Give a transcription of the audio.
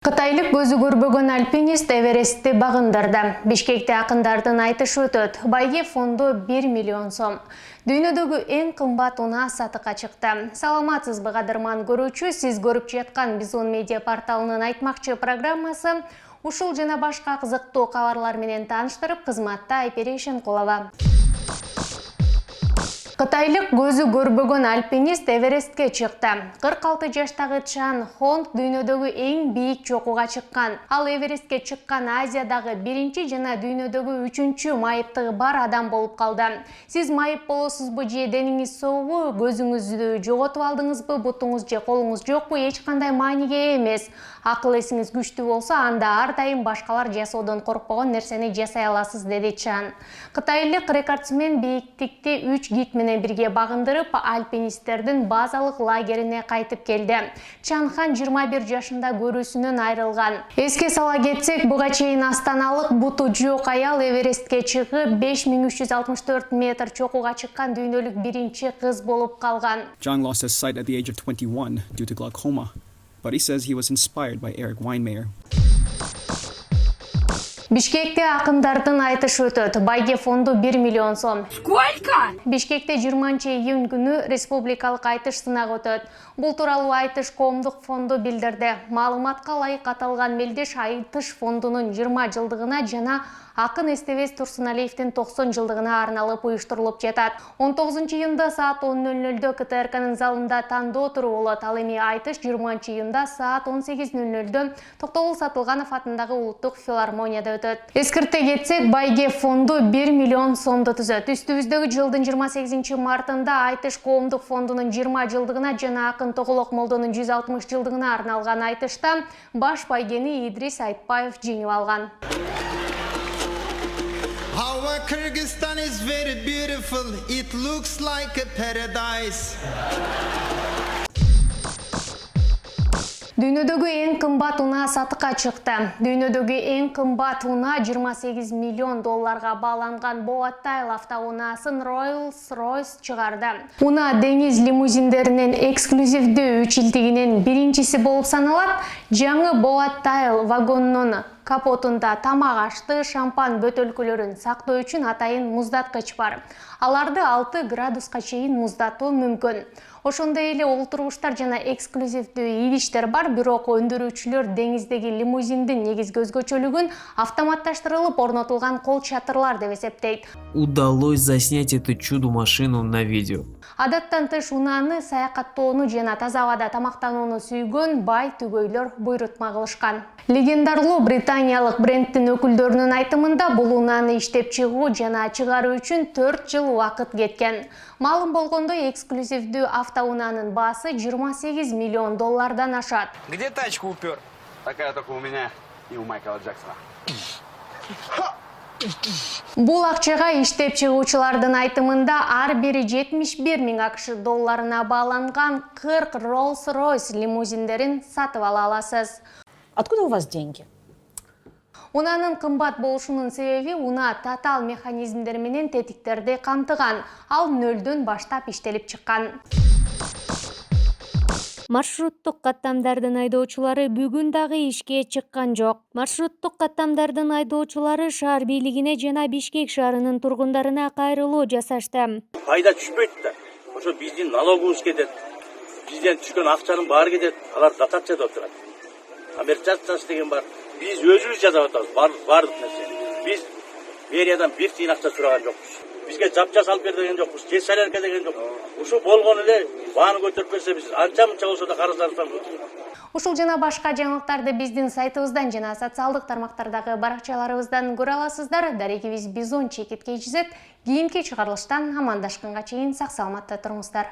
Кытайлык көзү көрбөгөн альпинист Эверестти багындырды. Бишкекте акындардын айтышы өтөт. Байге фонду 1 миллион сом. Дүйнөдөгү эң кымбат унаа сатыкка чыкты. Саламатсызбы кадырман көрүүчү, сиз көрүп жаткан Бизон медиа порталынын айтмакчы программасы ушул жана башка кызыктуу кабарлар менен тааныштырып, кызматта Айпери Шенкулова. Кытайлык көзү көрбөгөн альпинист Эверестке чыкты. 46 жаштагы Чан Хонг дүйнөдөгү эң бийик чокуга чыккан. Ал Эверестке чыккан Азиядагы биринчи жана дүйнөдөгү үчүнчү майыптыгы бар адам болуп калды. Сиз майып болосузбу же дениңиз сообу, көзүңүздү жоготуп алдыңызбы, бутуңуз же колуңуз жокпу, эч кандай мааниге эмес. Акыл эсиңиз күчтүү болсо, анда ар дайым башкалар жасоодон коркпогон нерсени жасай аласыз, деди Чан. Кытайлык рекордсмен бийиктикти 3 гид менен бирге багындырып, альпинисттердин базалык лагерине кайтып келди. Чан Хан 21 жашында көрүүсүнөн айрылган. Эске сала кетсек, буга чейин астаналык буту жок аял Эверестке чыгып 5364 метр чокуга чыккан дүйнөлүк биринчи кыз болуп калган. John lost his sight at the age of 21 due to glaucoma, but he says he was inspired by Eric Weinmeier. Бишкекте акындардын айтышы өтөт. Байге фонду 1 миллион сом. Сколько? Бишкекте 20-июнь күнү республикалык айтыш сынагы өтөт. Бул тууралуу айтыш коомдук фонду билдирди. Маалыматка ылайык аталган мелдеш айтыш фондунун 20 жылдыгына жана акын Эстебес Турсуналиевдин 90 жылдыгына арналып уюштурулуп жатат. 19-июнда саат 10:00 КТРКнын залында тандоо туруу болот. Ал эми айтыш 20-июнда саат 18:00 Токтогул Сатылганов атындагы улуттук филармонияда өтөт. Эскерте кетсек, байге фонду 1 миллион сомду түзөт. Үстүбүздөгү жылдын 28 мартында айтыш коомдук фондунун 20 жылдыгына жана акын Тоголок Молдонун 160 жылдыгына арналган айтышта баш байгени Идрис Айтбаев жеңип алган. Our Kyrgyzstan is very beautiful. It looks like a paradise. Дүйнөдөгү эң кымбат унаа сатыкка чыкты. Дүйнөдөгү эң кымбат унаа 28 миллион долларга бааланган Boat-Tail автоунаасын Rolls-Royce чыгарды. Унаа деңиз лимузиндеринин эксклюзивдүү үчилтигинин биринчиси болуп саналат. Жаңы Boat-Tail вагонунун капотунда тамак ашты, шампан бөтөлкөлөрүн сактоо үчүн атайын муздаткыч бар. Аларды 6 градуска чейин муздатуу мүмкүн. Ошондой эле олтургучтар жана эксклюзивдүү идиштер бар, бирок өндүрүүчүлөр деңиздеги лимузиндин негизги өзгөчөлүгүн автоматташтырылып орнотулган кол чатырлар деп эсептейт. Удалось заснять эту чудо-машину на видео. Адаттан тыш унааны саякаттоону жана таза абада тамактанууну сүйгөн бай түгөйлөр буйрутма кылышкан. Легендарлуу британиялык брендтин өкүлдөрүнүн айтымында бул унааны иштеп чыгуу жана чыгаруу үчүн 4 жыл убакыт кеткен. Маалым болгондой, эксклюзивдүү автоунаанын баасы 28 миллион доллардан ашат. Где тачку упер? Такая только у меня и у Майкла Джексона. Бул акчага иштеп чыгуучулардын айтымында ар бири 71 000 АКШ долларына бааланган 40 Rolls-Royce лимузиндерин сатып ала аласыз. Откуда у вас деньги? Унаанын кымбат болушунун себеби унаа татаал механизмдер менен тетиктерди камтыган. Ал нөлдөн баштап иштелип чыккан. Маршруттук каттамдардын айдоочулары бүгүн дагы ишке чыккан жок. Маршруттук каттамдардын айдоочулары шаар бийлигине жана Бишкек шаарынын тургундарына кайрылуу жасашты. Пайда түшпөйт да. Ошо биздин налогубуз кетет. Бизден түшкөн акчанын баары кетет. Алар дотация деп турат. Коммерциация деген бар. Биз өзүбүз жасап атабыз бардык нерсе. Биз мэриядан бир тиын акча сураган жокпуз. Бизге жапжас алып бер деген жокпуз, жер салерке деген жокпуз. Ушу болгон эле бааны көтөрүп берсе биз анча мынча болсо да карыздарсам. Ушул жана башка жаңылыктарды биздин сайтыбыздан жана социалдык тармактардагы баракчаларыбыздан көрө аласыздар. Дарегибиз Бизон чекит KZ. Кийинки чыгарылыштан амандашканга чейин сак саламатта туруңуздар.